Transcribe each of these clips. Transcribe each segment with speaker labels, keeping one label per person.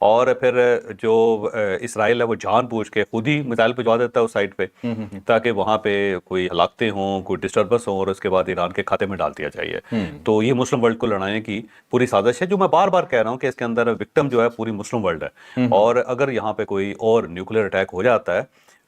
Speaker 1: اور پھر جو اسرائیل ہے وہ جان بوجھ کے خود ہی میزائل پہنچوا دیتا ہے اس سائٹ پہ تاکہ وہاں پہ کوئی ہلاکتیں ہوں، کوئی ڈسٹربنس ہوں، اور اس کے بعد ایران کے کھاتے میں ڈال دیا جائے. تو یہ مسلم ورلڈ کو لڑانے کی پوری سازش ہے، جو میں بار بار کہہ رہا ہوں کہ اس کے اندر وکٹم جو ہے پوری مسلم ورلڈ ہے. اور اگر یہاں پہ کوئی اور نیوکلیر اٹیک ہو جاتا ہے،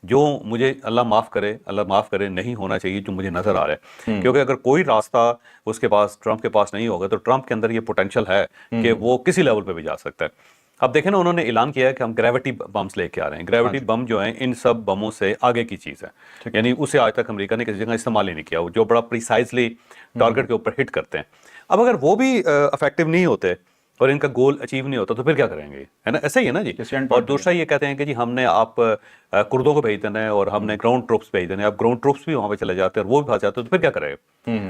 Speaker 1: جو مجھے اللہ معاف کرے نہیں ہونا چاہیے، جو مجھے نظر آ رہا ہے، کیونکہ اگر کوئی راستہ اس کے پاس، ٹرمپ کے پاس نہیں ہوگا، تو ٹرمپ کے اندر یہ پوٹینشیل ہے کہ وہ کسی لیول پہ بھی جا سکتا ہے. اب دیکھیں نا، انہوں نے اعلان کیا ہے کہ ہم گریوٹی بمز لے کے آ رہے ہیں. گریوٹی بم جو ہیں ان سب بموں سے آگے کی چیز ہے، یعنی اسے آج تک امریکہ نے کسی جگہ استعمال ہی نہیں کیا، جو بڑا پریسائزلی ٹارگٹ کے اوپر ہٹ کرتے ہیں. اب اگر وہ بھی افیکٹو نہیں ہوتے اور ان کا گول اچیو نہیں ہوتا تو پھر کیا کریں گے، ہے نا؟ ایسا ہی ہے نا جی. اور دوسرا یہ کہتے ہیں کہ جی ہم نے آپ کردوں کو بھیج دینا ہے اور ہم نے گراؤنڈ ٹروپس بھیج دینے. اب گراؤنڈ ٹروپس بھی وہاں پہ چلے جاتے ہیں اور وہ بھی پھنس جاتے ہیں تو پھر کیا کرے؟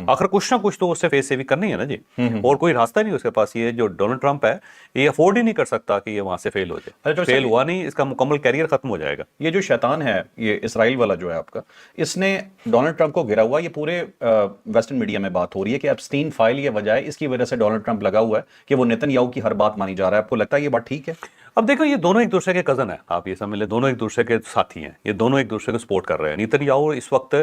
Speaker 1: آخر کچھ نہ کچھ تو اس سے فیس سیونگ کرنی ہے نا جی. اور کوئی راستہ نہیں اس کے پاس. یہ جو ڈونلڈ ٹرمپ ہے یہ افورڈ ہی نہیں کر سکتا کہ یہ وہاں سے فیل ہو جائے. فیل ہوا نہیں، اس کا مکمل کیریئر ختم ہو جائے گا.
Speaker 2: یہ جو شیطان ہے، یہ اسرائیل والا جو ہے آپ کا، اس نے ڈونلڈ ٹرمپ کو گھیرا ہوا. یہ پورے ویسٹرن میڈیا میں بات ہو رہی ہے کہ ایپسٹین فائل یہ وجہ ہے، اس کی وجہ سے ڈونلڈ ٹرمپ لگا ہوا ہے کہ وہ نیتن یاہو کی ہر بات مانی جا رہا ہے. آپ کو لگتا ہے یہ بات ٹھیک ہے؟
Speaker 1: اب دیکھو، یہ دونوں ایک دوسرے کے کزن ہیں، آپ یہ سمجھ لیں، دونوں ایک دوسرے کے ساتھی ہیں. یہ دونوں ایک دوسرے کو سپورٹ کر رہے ہیں. نیتن یاہو اس وقت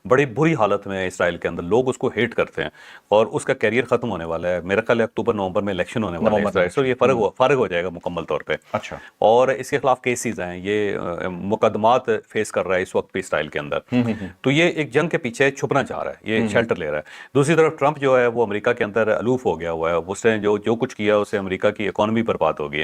Speaker 1: بڑی بری حالت میں ہے اسرائیل کے اندر. لوگ اس کو ہیٹ کرتے ہیں اور اس کا کیریئر ختم ہونے والا ہے. میرا خیال ہے اکتوبر نومبر میں الیکشن ہونے والا ہے اسرائیل سے، اور یہ فارغ ہو جائے گا مکمل طور پہ.
Speaker 2: اچھا.
Speaker 1: اور اس کے خلاف کیسز ہیں، یہ مقدمات فیس کر رہا ہے اس وقت بھی اسرائیل کے اندر. تو یہ ایک جنگ کے پیچھے چھپنا چاہ رہا ہے، یہ شیلٹر لے رہا ہے. دوسری طرف ٹرمپ جو ہے وہ امریکہ کے اندر الوف ہو گیا ہوا ہے. اس نے جو کچھ کیا اس سے امریکہ کی اکانومی برباد ہو گئی.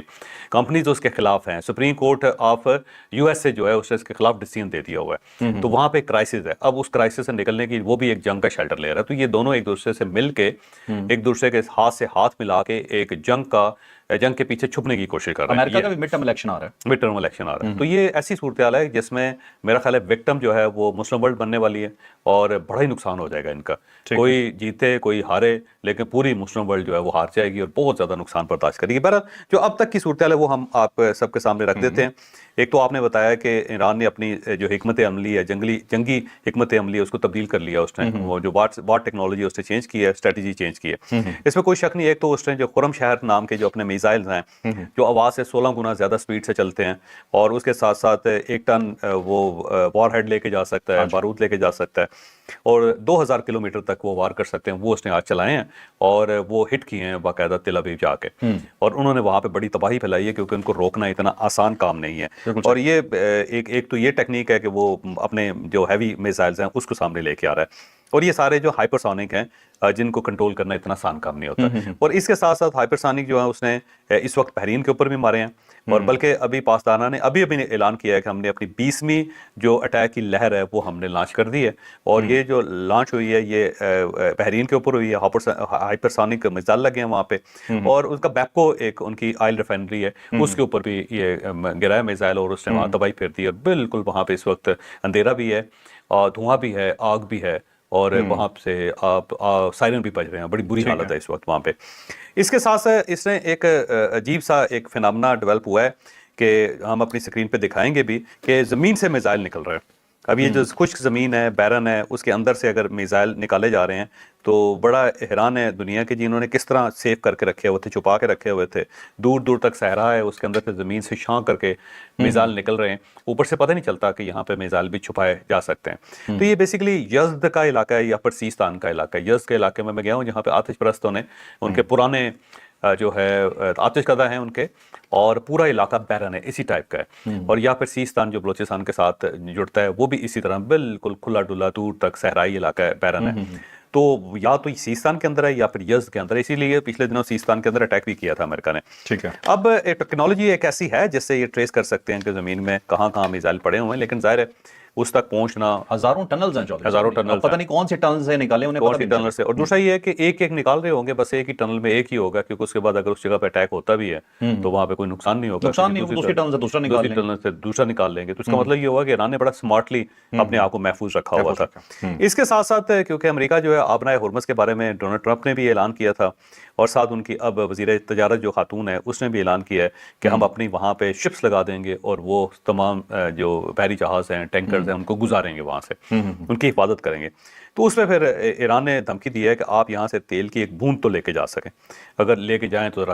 Speaker 1: کمپنیز اس کے خلاف ہیں. Supreme court of U S سے جو ہے اس نے اس کے خلاف ڈیسیژن دے دیا ہوا ہے. تو وہاں پہ ایک کرائسس ہے. اب اس کرائسس سے نکلنے کی وہ بھی ایک جنگ کا شیلٹر لے رہا ہے. تو یہ دونوں ایک دوسرے سے مل کے، ایک دوسرے کے ہاتھ سے ہاتھ ملا کے ایک جنگ کے پیچھے چھپنے کی کوشش کر رہے ہیں.
Speaker 2: امریکہ کا بھی مڈ ٹرم الیکشن آ رہا ہے.
Speaker 1: مڈ ٹرم الیکشن آ رہا ہے. تو یہ ایسی صورتحال ہے جس میں میرا خیال ہے وکٹم جو ہے وہ مسلم ورلڈ بننے والی ہے اور بڑا ہی نقصان ہو جائے گا ان کا. کوئی جیتے کوئی ہارے، لیکن پوری مسلم ورلڈ جو ہے وہ ہار جائے گی اور بہت زیادہ نقصان برداشت کرے گی. بہرحال جو اب تک کی صورتحال ہے وہ ہم آپ سب کے سامنے رکھ دیتے ہیں. ایک تو آپ نے بتایا کہ ایران نے اپنی جو حکمت عملی ہے، جنگی حکمت عملی ہے، اس کو تبدیل کر لیا. اس نے وہ جو واٹ ٹیکنالوجی اس نے چینج کی ہے، اسٹریٹجی چینج کی ہے. اس میں کوئی شک نہیں. ایک تو اس نے جو خرم شہر نام کے جو اپنے میزائلز ہیں جو آواز سے 16 گنا زیادہ سپیڈ سے چلتے ہیں، اور اس کے ساتھ ساتھ 1 ٹن وہ وار ہیڈ لے کے جا سکتا ہے، بارود لے کے جا سکتا ہے، اور 2000 کلومیٹر تک وہ وار کر سکتے ہیں. وہ اس نے آج چلائے ہیں اور وہ ہٹ کیے ہیں باقاعدہ تل ابیب جا کے. اور انہوں نے وہاں پہ بڑی تباہی پھیلائی ہے کیونکہ ان کو روکنا اتنا آسان کام نہیں ہے. اور یہ ایک تو یہ ٹیکنیک ہے کہ وہ اپنے جو ہیوی میزائلز ہیں اس کو سامنے لے کے آ رہا ہے. اور یہ سارے جو ہائپرسونک ہیں جن کو کنٹرول کرنا اتنا آسان کام نہیں ہوتا. اور اس کے ساتھ ساتھ ہائپرسونک جو ہے اس نے اس وقت بحرین کے اوپر بھی مارے ہیں. اور بلکہ ابھی پاسدانہ نے ابھی اعلان کیا ہے کہ ہم نے اپنی 20ویں جو اٹیک کی لہر ہے وہ ہم نے لانچ کر دی ہے. اور یہ جو لانچ ہوئی ہے یہ بحرین کے اوپر ہوئی ہے. ہائپرسونک میزائل لگے ہیں وہاں پہ، اور اس کا بیپکو ایک ان کی آئل ریفائنری ہے اس کے اوپر بھی یہ گرا ہے میزائل، اور اس نے وہاں تباہی پھیر دی. اور بالکل وہاں پہ اس وقت اندھیرا بھی ہے اور دھواں بھی ہے، آگ بھی ہے، اور وہاں سے سائرن بھی بج رہے ہیں. بڑی بری حالت ہے اس وقت وہاں پہ. اس کے ساتھ ساتھ اس نے ایک عجیب سا ایک فینامنا ڈیولپ ہوا ہے کہ ہم اپنی اسکرین پہ دکھائیں گے بھی، کہ زمین سے میزائل نکل رہے ہیں. اب یہ جو خشک زمین ہے، بیرن ہے، اس کے اندر سے اگر میزائل نکالے جا رہے ہیں تو بڑا حیران ہے دنیا کے جنہوں نے کس طرح سیو کر کے رکھے ہوئے تھے، چھپا کے رکھے ہوئے تھے. دور دور تک صحرا ہے، اس کے اندر سے زمین سے چھانک کر کے میزائل نکل رہے ہیں. اوپر سے پتہ نہیں چلتا کہ یہاں پہ میزائل بھی چھپائے جا سکتے ہیں. تو یہ بیسیکلی یزد کا علاقہ ہے یا پھر سیستان کا علاقہ ہے. یزد کے علاقے میں گیا ہوں جہاں پہ آتش پرستوں نے ان کے پرانے جو ہے آتش کدہ ہیں ان کے، اور پورا علاقہ بیرن ہے اسی ٹائپ کا ہے. اور یا پھر سیستان جو بلوچستان کے ساتھ جڑتا ہے وہ بھی اسی طرح بالکل کھلا ڈلا دور تک صحرائی علاقہ ہے، بیرن ہے. تو یا تو سیستان کے اندر ہے یا پھر یزد کے اندر. اسی لیے پچھلے دنوں سیستان کے اندر اٹیک بھی کیا تھا امریکہ نے.
Speaker 2: ٹھیک ہے.
Speaker 1: اب ٹیکنالوجی ایک ایسی ہے جس سے یہ ٹریس کر سکتے ہیں کہ زمین میں کہاں کہاں میزائل پڑے ہوئے ہیں، لیکن ظاہر ہے اس تک پہنچنا
Speaker 2: ہزاروں ٹنلز ہیں،
Speaker 1: ہزاروں ٹنل،
Speaker 2: پتہ نہیں کون سے ٹنل سے نکالے انہیں،
Speaker 1: کون سی ٹنل سے. اور دوسرا یہ ہے کہ ایک نکال رہے ہوں گے، بس ایک ہی ٹنل میں ایک ہی ہوگا، کیونکہ اس کے بعد اگر اس جگہ پہ اٹیک ہوتا بھی ہے تو وہاں پہ کوئی نقصان نہیں ہوگا.
Speaker 2: دوسری ٹنل سے
Speaker 1: دوسرا نکال لیں گے. تو اس کا مطلب یہ ہوگا کہ ایران نے بڑا سمارٹلی اپنے آپ کو محفوظ رکھا ہوا تھا. اس کے ساتھ ساتھ کیونکہ امریکہ جو ہے آبنائے ہرمز کے بارے میں ڈونلڈ ٹرمپ نے بھی اعلان کیا تھا، اور ساتھ ان کی اب وزیر تجارت جو خاتون ہے اس نے بھی اعلان کیا ہے کہ ہم اپنی وہاں پہ شپس لگا دیں گے اور وہ تمام جو بحری جہاز ہیں، ٹینکرز ہیں، ان کو گزاریں گے وہاں سے، ان کی حفاظت کریں گے. تو اس پہ پھر ایران نے دھمکی دی ہے کہ آپ یہاں سے تیل کی ایک بوند تو لے کے جا سکیں، اگر لے کے جائیں تو ذرا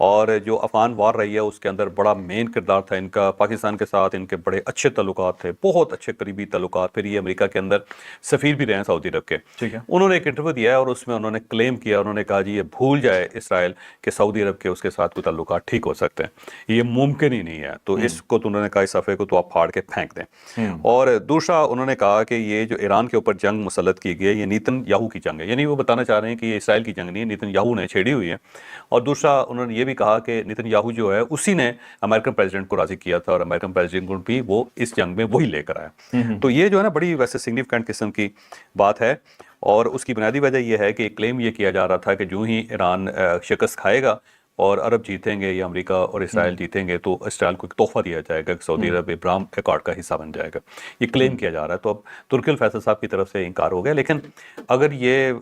Speaker 1: اور جو افغان وار رہی ہے اس کے اندر بڑا مین کردار تھا ان کا، پاکستان کے ساتھ ان کے بڑے اچھے تعلقات تھے، بہت اچھے قریبی تعلقات، پھر یہ امریکہ کے اندر سفیر بھی رہے ہیں سعودی عرب کے۔
Speaker 2: ٹھیک ہے،
Speaker 1: انہوں نے ایک انٹرویو دیا ہے اور اس میں انہوں نے کلیم کیا، انہوں نے کہا جی یہ بھول جائے اسرائیل کہ سعودی عرب کے اس کے ساتھ کوئی تعلقات ٹھیک ہو سکتے ہیں، یہ ممکن ہی نہیں ہے، تو اس کو تو انہوں نے کہا اس صفحے کو تو آپ پھاڑ کے پھینک دیں۔ اور دوسرا انہوں نے کہا کہ یہ جو ایران کے اوپر جنگ مسلط کی گئی ہے یہ نیتن یاہو کی جنگ ہے، یعنی وہ بتانا چاہ رہے ہیں کہ یہ اسرائیل کی جنگ نہیں ہے، نیتن یاہو نے چھیڑی ہوئی ہے۔ اور دوسرا انہوں نے یہ بھی کہا کہ نیتن یاہو جو ہے اسی نے امریکن پریزیڈنٹ کو راضی کیا تھا اور امریکن پریزیڈنٹ کو بھی وہ اس جنگ میں وہی لے کر آیا۔ تو یہ جو ہے نا بڑی ویسے سگنیفیکنٹ قسم کی بات ہے، اور اس کی بنیادی وجہ یہ ہے کہ ایک کلیم یہ کیا جا رہا تھا کہ جو ہی ایران شکست کھائے گا اور عرب جیتیں گے یا امریکہ اور اسرائیل جیتیں گے تو اسرائیل کو ایک تحفہ دیا جائے گا کہ سعودی عرب ابراہیم ایکارڈ کا حصہ بن جائے گا، یہ کلیم کیا جا رہا ہے۔ تو اب ترکی الفیصل صاحب کی طرف سے انکار ہو گیا، لیکن اگر یہ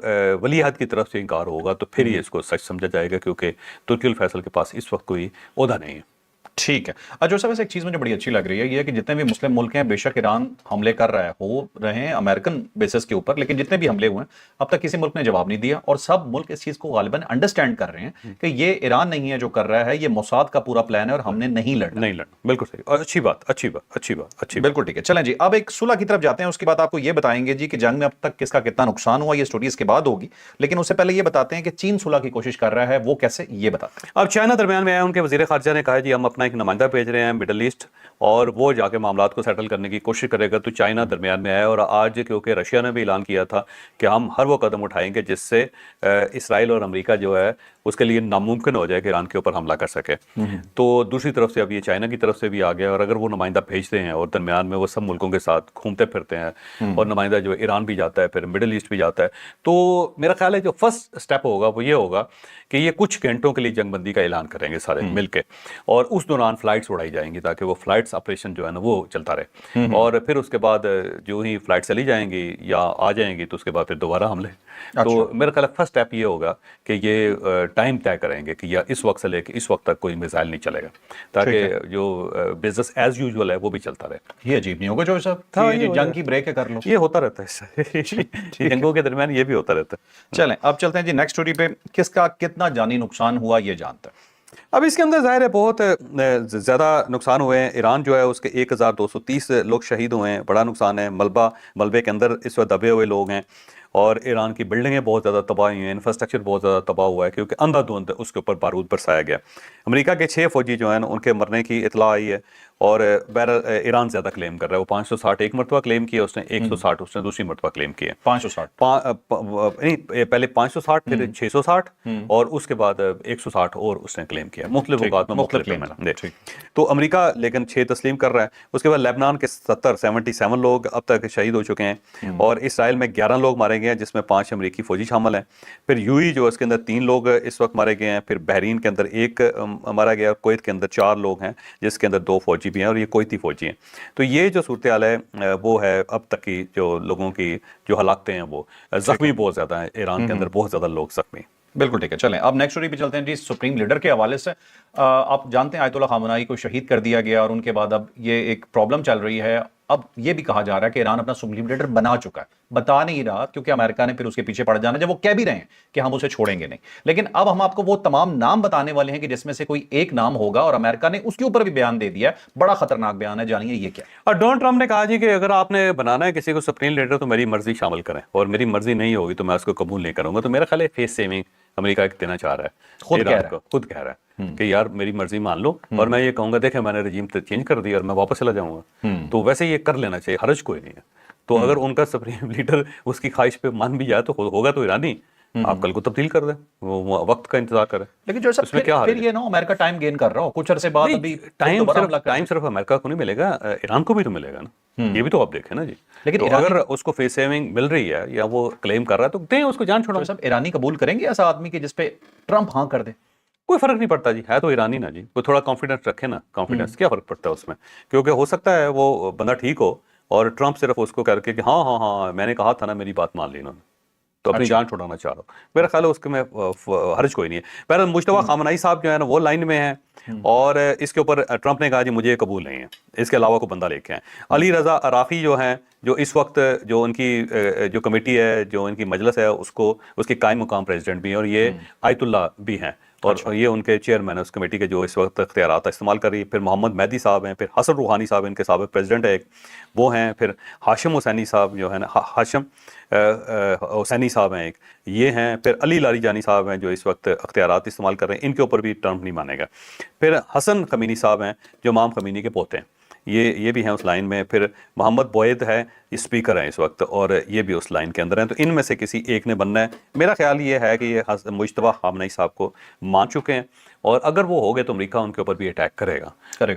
Speaker 1: ولی عہد کی طرف سے انکار ہوگا تو پھر یہ اس کو سچ سمجھا جائے گا، کیونکہ ترکی الفیصل کے پاس اس وقت کوئی عہدہ نہیں ہے۔
Speaker 2: ٹھیک ہے۔ جو صاحب ایک چیز مجھے بڑی اچھی لگ رہی ہے یہ ہے کہ جتنے بھی مسلم ملک ہیں بے شک ایران حملے کر رہا ہے، ہو رہے ہیں امریکن بیسس کے اوپر، لیکن جتنے بھی حملے ہوئے ہیں اب تک کسی ملک نے جواب نہیں دیا، اور سب ملک اس چیز کو غالباً انڈرسٹینڈ کر رہے ہیں کہ یہ ایران نہیں ہے جو کر رہا ہے، یہ موساد کا پورا پلان ہے اور ہم نے نہیں لڑنا۔
Speaker 1: بالکل صحیح، اور اچھی بات۔
Speaker 2: بالکل ٹھیک ہے، چلیں جی اب ایک صلح کی طرف جاتے ہیں، اس کے بعد آپ کو یہ بتائیں گے جی کہ جنگ میں اب تک کس کا کتنا نقصان ہوا، یہ سٹوری اس کے بعد ہوگی، لیکن اس سے پہلے یہ بتاتے ہیں کہ چین صلح کی کوشش کر رہا ہے، وہ کیسے، یہ بتاتے ہیں۔
Speaker 1: اب چائنا درمیان میں آیا، ان کے وزیر خارجہ نے کہا جی ہم اپنا ایک نمائندہ بھیج رہے ہیں مڈل ایسٹ، اور وہ جا کے معاملات کو سیٹل کرنے کی کوشش کرے گا، تو چائنا درمیان میں آیا۔ اور آج کیونکہ رشیا نے بھی اعلان کیا تھا کہ ہم ہر وہ قدم اٹھائیں گے جس سے اسرائیل اور امریکہ جو ہے اس کے لیے ناممکن ہو جائے کہ ایران کے اوپر حملہ کر سکے، تو دوسری طرف سے اب یہ چائنا کی طرف سے بھی آ گیا، اور اگر وہ نمائندہ بھیجتے ہیں اور درمیان میں وہ سب ملکوں کے ساتھ گھومتے پھرتے ہیں اور نمائندہ جو ایران بھی جاتا ہے پھر مڈل ایسٹ بھی جاتا ہے، تو میرا خیال ہے جو فرسٹ اسٹیپ ہوگا وہ یہ ہوگا کہ یہ کچھ گھنٹوں کے لیے جنگ بندی کا اعلان کریں گے سارے مل کے، اور اس دوران فلائٹس اڑائی جائیں گی تاکہ وہ فلائٹس آپریشن جو ہے نا وہ چلتا رہے، اور پھر اس کے بعد جو ہی فلائٹ چلی جائیں گی یا آ جائیں گی تو اس کے بعد پھر دوبارہ حملے۔ تو میرا خیال ہے فرسٹ اسٹیپ یہ ہوگا کہ یہ ٹائم طے کریں گے کہ یا اس وقت سے لے کے اس وقت تک کوئی میزائل نہیں چلے گا، تاکہ جو بزنس ایز یوزول ہے وہ بھی چلتا رہے۔
Speaker 2: یہ عجیب نہیں ہوگا جو صاحب یہ جنگ کی بریک ہے کر لو،
Speaker 1: یہ ہوتا رہتا ہے جنگوں کے درمیان، یہ بھی ہوتا رہتا ہے۔
Speaker 2: چلیں اب چلتے ہیں جی نیکسٹ سٹوری پہ، کس کا کتنا جانی نقصان ہوا یہ جانتے ہیں۔
Speaker 1: اب اس کے اندر ظاہر ہے بہت زیادہ نقصان ہوئے ہیں، ایران جو ہے اس کے 1230 لوگ شہید ہوئے ہیں، بڑا نقصان ہے، ملبے کے اندر اس وقت دبے ہوئے لوگ ہیں، اور ایران کی بلڈنگیں بہت زیادہ تباہ ہوئی ہیں، انفراسٹرکچر بہت زیادہ تباہ ہوا ہے کیونکہ اندھا دھند اس کے اوپر بارود برسایا گیا۔ امریکہ کے 6 فوجی جو ہیں ان کے مرنے کی اطلاع آئی ہے، اور ایران زیادہ کلیم کر رہا ہے، وہ 560 ایک مرتبہ کلیم کیا اس نے، 160 اس نے دوسری مرتبہ کلیم کیا،
Speaker 2: 560
Speaker 1: پہلے 560 پھر 660 اور اس کے بعد 160 اور اس نے کلیم کیا، مختلف اوقات میں مختلف کلیم ہے۔ تو امریکہ لیکن 6 تسلیم کر رہا ہے۔ اس کے بعد لیبنان کے 77 لوگ اب تک شہید ہو چکے ہیں، اور اسرائیل میں 11 لوگ مارے گئے ہیں جس میں 5 امریکی فوجی شامل ہیں۔ پھر یو ای جو اس کے اندر 3 لوگ اس وقت مارے گئے ہیں، پھر بحرین کے اندر 1 مارا گیا، کویت کے اندر 4 لوگ ہیں جس کے اندر 2 فوجی بھی ہیں اور یہ کویتی فوجی ہیں۔ تو یہ جو صورتحال ہے وہ ہے اب تک کی جو لوگوں کی جو ہلاکتیں ہیں، وہ زخمی بہت زیادہ ہیں، ایران کے اندر بہت زیادہ لوگ زخمی۔
Speaker 2: بالکل ٹھیک ہے، چلیں اب نیکسٹ سٹوری پہ چلتے ہیں جی، سپریم لیڈر کے حوالے سے۔ آپ جانتے ہیں آیت اللہ خامنائی کو شہید کر دیا گیا، اور ان کے بعد اب یہ ایک پرابلم چل رہی ہے، اب یہ بھی کہا جا رہا ہے کہ ایران اپنا سپریم لیڈر بنا چکا ہے، بتا نہیں رہا کیونکہ امریکہ نے پھر اس کے پیچھے پڑ جانا، جب وہ کہہ بھی رہے ہیں کہ ہم اسے چھوڑیں گے نہیں، لیکن اب ہم آپ کو وہ تمام نام بتانے والے ہیں کہ جس میں سے کوئی ایک نام ہوگا، اور امریکہ نے اس کے اوپر بھی بیان دے دیا ہے، بڑا خطرناک بیان ہے، جانیے یہ کیا۔
Speaker 1: اور ڈونلڈ ٹرمپ نے کہا جی کہ اگر آپ نے بنانا ہے کسی کو سپریم لیڈر تو میری مرضی شامل کریں، اور میری مرضی نہیں ہوگی تو میں اس کو قبول نہیں کروں گا۔ تو میرا خیال ہے فیس سیونگ امریکہ ایک دینا چاہ رہا ہے، خود کہہ رہا ہے کہ یار میری مرضی مان لو، اور میں یہ کہوں گا دیکھیں میں نے رجیم چینج کر دیا اور میں واپس چلا جاؤں گا، تو ویسے یہ کر لینا چاہیے، حرج کوئی نہیں ہے۔ تو اگر ان کا سپریم لیڈر اس کی خواہش پہ مان بھی جائے تو ہوگا تو ایرانی، آپ کل کو تبدیل کر دیں، وہ وقت کا انتظار کریں۔
Speaker 2: لیکن جو سب پھر یہ نا امریکہ ٹائم گین کر رہا ہو کچھ عرصے بعد، ابھی
Speaker 1: ٹائم صرف امریکہ کو نہیں ملے گا، ایران کو بھی تو ملے گا نا، یہ بھی تو آپ دیکھیں نا جی۔ لیکن اگر اس کو فیس سیونگ مل رہی ہے یا وہ کلیم کر رہا ہے تو دیں اس کو، جان چھوڑا۔
Speaker 2: سب ایرانی قبول کریں گے ایسا آدمی کہ جس پہ ٹرمپ ہاں کر دے؟
Speaker 1: کوئی فرق نہیں پڑتا جی، ہے تو ایرانی نا جی، وہ تھوڑا کانفیڈنس رکھے نا، کانفیڈنس کیا فرق پڑتا ہے اس میں، کیونکہ ہو سکتا ہے وہ بندہ ٹھیک ہو اور ٹرمپ صرف اس کو کر کے کہ ہاں ہاں ہاں میں نے کہا تھا نا، میری بات مان لی انہوں نے، تو اپنی جان چھوڑانا چاہ رہا ہوں۔ میرا خیال ہے اس کے میں حرج کوئی نہیں ہے۔ بہرحال مجتبیٰ خامنائی صاحب جو ہے نا وہ لائن میں ہیں، اور اس کے اوپر ٹرمپ نے کہا جی مجھے یہ قبول نہیں ہے، اس کے علاوہ کوئی بندہ لے کے آئیں۔ علی رضا عراقی جو ہیں جو اس وقت جو ان کی جو کمیٹی ہے, جو ان کی مجلس ہے, اس کے قائم مقام پریزیڈنٹ بھی ہیں, اور یہ آیت اللہ بھی ہیں, اور یہ ان کے چیئرمین ہے اس کمیٹی کے جو اس وقت اختیارات استعمال کر رہی ہے. پھر محمد مہدی صاحب ہیں, پھر حسن روحانی صاحب ان کے سابق پریزیڈنٹ ہے ایک, وہ ہیں. پھر ہاشم حسینی صاحب جو ہے نا, ہاشم حسینی صاحب ہیں ایک, یہ ہیں. پھر علی لاری جانی صاحب ہیں جو اس وقت اختیارات استعمال کر رہے ہیں, ان کے اوپر بھی ٹرمپ نہیں مانے گا. پھر حسن خمینی صاحب ہیں جو امام خمینی کے پوتے ہیں, یہ بھی ہیں اس لائن میں. پھر محمد بوید ہے, اسپیکر ہیں اس وقت, اور یہ بھی اس لائن کے اندر ہیں. تو ان میں سے کسی ایک نے بننا ہے. میرا خیال یہ ہے کہ یہ مجتبیٰ خامنہئی صاحب کو مان چکے ہیں, اور اگر وہ ہو گئے تو امریکہ ان کے اوپر بھی اٹیک کرے گا.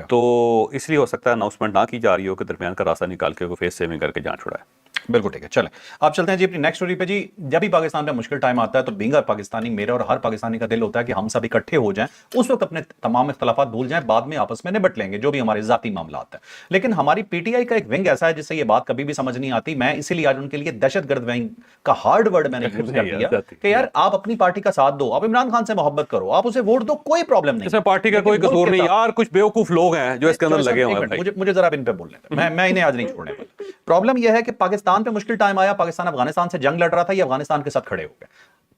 Speaker 1: تو اس لیے ہو سکتا ہے اناؤنسمنٹ نہ کی جا رہی ہو کہ درمیان کا راستہ نکال کے وہ فیس سیونگ کر کے جان چھڑائے.
Speaker 2: بالکل ٹھیک ہے, چلیں آپ چلتے ہیں جی اپنی نیکسٹ سٹوری پہ. جی جب بھی پاکستان پہ مشکل ٹائم آتا ہے تو بینگ پاکستانی, میرا اور ہر پاکستانی کا دل ہوتا ہے کہ ہم سب اکٹھے ہو جائیں, اس وقت اپنے تمام اختلافات بھول جائیں, بعد میں آپس میں نبٹ لیں گے جو بھی ہمارے ذاتی معاملات ہیں. لیکن ہماری پی ٹی آئی کا ایک ونگ ایسا ہے جس سے یہ بات کبھی بھی سمجھ نہیں آتی. میں اسی لیے آج ان کے لیے دہشت گرد ونگ کا ہارڈ ورڈ میں نے یوز کر دیا کہ یار آپ اپنی پارٹی کا ساتھ دو, آپ عمران خان سے محبت کرو, آپ اسے ووٹ دو, کوئی پرابلم نہیں,
Speaker 1: اس میں پارٹی کا کوئی قصور نہیں یار, کچھ بیوقوف لوگ ہیں جو اس کے اندر لگے ہوئے ہیں.
Speaker 2: مجھے ذرا ان پہ بولنے دیں, میں انہیں آج نہیں چھوڑنے والا. پرابلم یہ ہے کہ پاکستان پہ مشکل ٹائم آیا, پاکستان افغانستان سے جنگ لڑ رہا تھا, یہ افغانستان کے ساتھ کھڑے ہو گئے.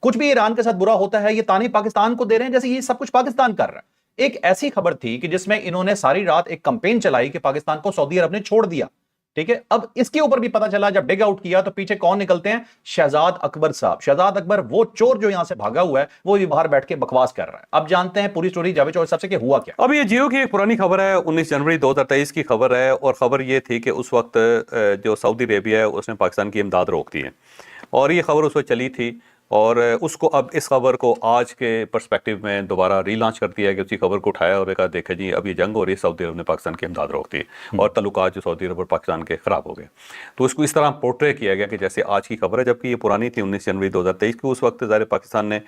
Speaker 2: کچھ بھی ایران کے ساتھ برا ہوتا ہے یہ تانے پاکستان کو دے رہے ہیں جیسے یہ سب کچھ پاکستان کر رہا ہے. ایک ایسی خبر تھی کہ جس میں انہوں نے ساری رات ایک کمپین چلائی کہ پاکستان کو سعودی عرب نے چھوڑ دیا, ٹھیک ہے. اب اس کے اوپر بھی پتا چلا جب ڈگ آؤٹ کیا تو پیچھے کون نکلتے ہیں, شہزاد اکبر صاحب. شہزاد اکبر وہ چور جو یہاں سے بھاگا ہوا ہے, وہ بھی باہر بیٹھ کے بکواس کر رہا ہے. اب جانتے ہیں پوری سٹوری جاوید چودھری صاحب سے کہ ہوا کیا.
Speaker 1: اب یہ جیو کی ایک پرانی خبر ہے, 19 جنوری 2023 کی خبر ہے, اور خبر یہ تھی کہ اس وقت جو سعودی عربیہ ہے اس نے پاکستان کی امداد روک دی ہے, اور یہ خبر اس وقت چلی تھی, اور اس کو اب اس خبر کو آج کے پرسپیکٹیو میں دوبارہ ری لانچ کر دیا ہے کہ اسی خبر کو اٹھایا اور کہا دیکھیں جی اب یہ جنگ ہو رہی ہے, سعودی عرب نے پاکستان کی امداد روک دی اور تعلقات جو سعودی عرب اور پاکستان کے خراب ہو گئے. تو اس کو اس طرح پورٹرے کیا گیا کہ جیسے آج کی خبر ہے, جبکہ یہ پرانی تھی 19 جنوری 2023 کی. اس وقت ظاہر پاکستان نے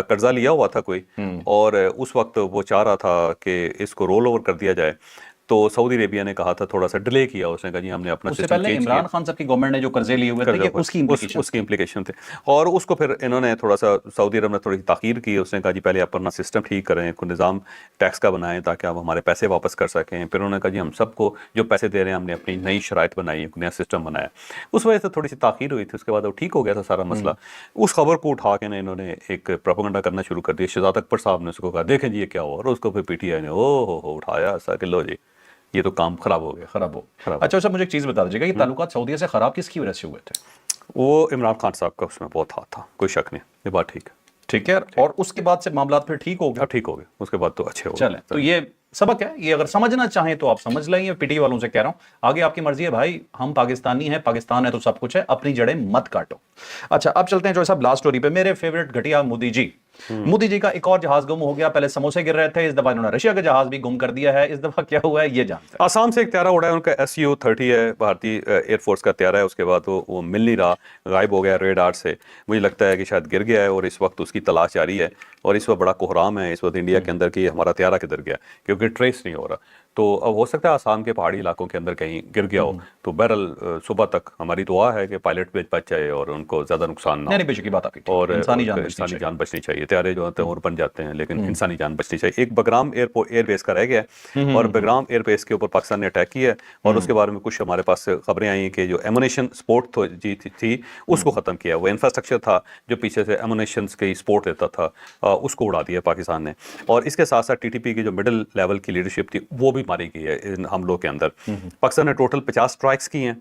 Speaker 1: قرضہ لیا ہوا تھا کوئی, اور اس وقت وہ چاہ رہا تھا کہ اس کو رول اوور کر دیا جائے. تو سعودی عربیہ نے کہا تھا تھوڑا سا ڈیلے کیا, اس نے کہا جی ہم نے اپنا سسٹم چینج کیا.
Speaker 2: عمران خان صاحب کی گورنمنٹ نے جو قرضے لیے ہوئے تھے
Speaker 1: اس کی امپلیکیشن تھے, اور اس کو پھر انہوں نے تھوڑا سا سعودی عرب نے تھوڑی تاخیر کی. اس نے کہا جی پہلے آپ اپنا سسٹم ٹھیک کریں, کوئی نظام ٹیکس کا بنائیں تاکہ آپ ہمارے پیسے واپس کر سکیں. پھر انہوں نے کہا جی ہم سب کو جو پیسے دے رہے ہیں ہم نے اپنی نئی شرائط بنائی, نیا سسٹم بنایا. اس وجہ سے تھوڑی سی تاخیر ہوئی تھی, اس کے بعد وہ ٹھیک ہو گیا تھا سارا مسئلہ. اس خبر کو اٹھا کے انہوں نے ایک پروپیگنڈا کرنا شروع کر دیا. شہزاد اکبر صاحب نے اس کو کہا دیکھیں جی یہ کیا ہوا, اور اس کو پھر پی ٹی آئی نے ہو اٹھایا ایسا کہ لو جی یہ تو کام خراب ہو گیا.
Speaker 2: اچھا صاحب مجھے ایک چیز بتا دیجیے گا, یہ تعلقات سعودیہ سے خراب کس کی وجہ سے ہوئے تھے؟
Speaker 1: وہ عمران خان صاحب کا اس میں بہت ہاتھ تھا, کوئی شک نہیں, یہ بات ٹھیک ہے.
Speaker 2: اور اس کے بعد سے معاملات پھر ٹھیک ہو گئے.
Speaker 1: ٹھیک ہو گئے, اس کے بعد تو اچھے ہو گئے.
Speaker 2: چلیں تو یہ سبق ہے, یہ اگر سمجھنا چاہیں تو آپ سمجھ لیں. یہ پی ٹی والوں سے کہہ رہا ہوں, آگے آپ کی مرضی ہے بھائی, ہم پاکستانی ہیں, پاکستان ہے تو سب کچھ ہے, اپنی جڑیں مت کاٹو. اچھا اب چلتے ہیں جو صاحب لاسٹ سٹوری پہ. میرے فیورٹ گھٹیا مودی جی. مودی جی کا ایک اور جہاز گم ہو گیا. پہلے سموسے گر رہے تھے, اس دفعہ انہوں نے رشیا کا جہاز بھی گم کر دیا ہے. اس دفعہ کیا ہوا ہے یہ جانتے ہیں.
Speaker 1: آسام سے ایک طیارہ اڑا ہے, ان کا SU-30 ہے, بھارتی ایئر فورس کا طیارہ ہے. اس کے بعد وہ مل نہیں رہا, غائب ہو گیا ریڈار سے. مجھے لگتا ہے کہ شاید گر گیا ہے, اور اس وقت اس کی تلاش جاری ہے. اور اس وقت بڑا کوہرام ہے اس وقت انڈیا کے اندر کہ ہمارا طیارہ کدھر گیا, کیونکہ ٹریس نہیں ہو رہا. تو اب ہو سکتا ہے آسام کے پہاڑی علاقوں کے اندر کہیں گر گیا ہو. تو بہرحال صبح تک ہماری دعا ہے کہ پائلٹ بچ جائے اور ان کو زیادہ نقصان نہ ہو.
Speaker 2: بے شک بات آپ کی,
Speaker 1: اور
Speaker 2: انسانی
Speaker 1: جان بچنی چاہیے. طیارے جو ہوتے ہیں اور بن جاتے ہیں, لیکن انسانی جان بچنی چاہیے. ایک بگرام ایئر بیس کا رہ گیا ہے, اور بگرام ایئر بیس کے اوپر پاکستان نے اٹیک کیا ہے, اور اس کے بارے میں کچھ ہمارے پاس خبریں آئی کہ جو ایمونیشن سپورٹ تھی اس کو ختم کیا. وہ انفراسٹرکچر تھا جو پیچھے سے ایمونیشنز کی سپورٹ دیتا تھا, اس کو اڑا دیا پاکستان نے. اور اس کے ساتھ ساتھ TTP کی جو مڈل لیول کی لیڈرشپ تھی وہ بھی ماری گئی ہے ان حملوں کے اندر. پاکستان نے ٹوٹل 50 سٹرائکس کی ہیں,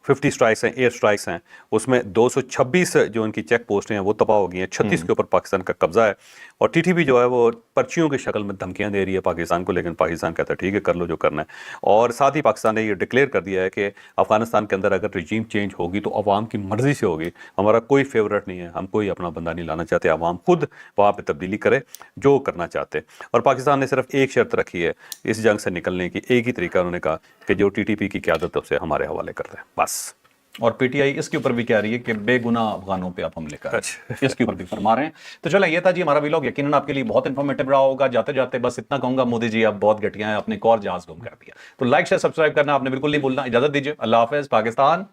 Speaker 1: 50 سٹرائکس ہیں, ایئر سٹرائکس ہیں. اس میں 226 جو ان کی چیک پوسٹ ہیں وہ تباہ ہو گئی ہیں, 36 کے اوپر پاکستان کا قبضہ ہے. اور TTP جو ہے وہ پرچیوں کی شکل میں دھمکیاں دے رہی ہے پاکستان کو, لیکن پاکستان کہتا ہے ٹھیک ہے کر لو جو کرنا ہے. اور ساتھ ہی پاکستان نے یہ ڈکلیئر کر دیا ہے کہ افغانستان کے اندر اگر رجیم چینج ہوگی تو عوام کی مرضی سے ہوگی, ہمارا کوئی فیورٹ نہیں ہے, ہم کوئی اپنا بندہ نہیں لانا چاہتے, عوام خود وہاں پہ تبدیلی کرے جو کرنا چاہتے. اور پاکستان نے صرف ایک شرط رکھی ہے اس جنگ سے نکلنے کی, ایک ہی طریقہ انہوں نے کہا کہ جو TTP کی قیادت ہے اسے ہمارے حوالے کر دیں بس.
Speaker 2: اور پی ٹی آئی اس کے اوپر بھی کہہ رہی ہے کہ بے گناہ افغانوں پہ آپ حملے کر اس کے اوپر بھی فرما رہے ہیں. تو چلیں یہ تھا جی ہمارا ویلاگ, یقیناً آپ کے لیے بہت انفارمیٹیو رہا ہوگا. جاتے جاتے بس اتنا کہوں گا, مودی جی آپ بہت گھٹیا ہیں, اپنے ایک اور جہاز گم کر دیا. تو لائک شیئر سبسکرائب کرنا آپ نے بالکل نہیں بھولنا. اجازت دیجیے, اللہ حافظ. پاکستان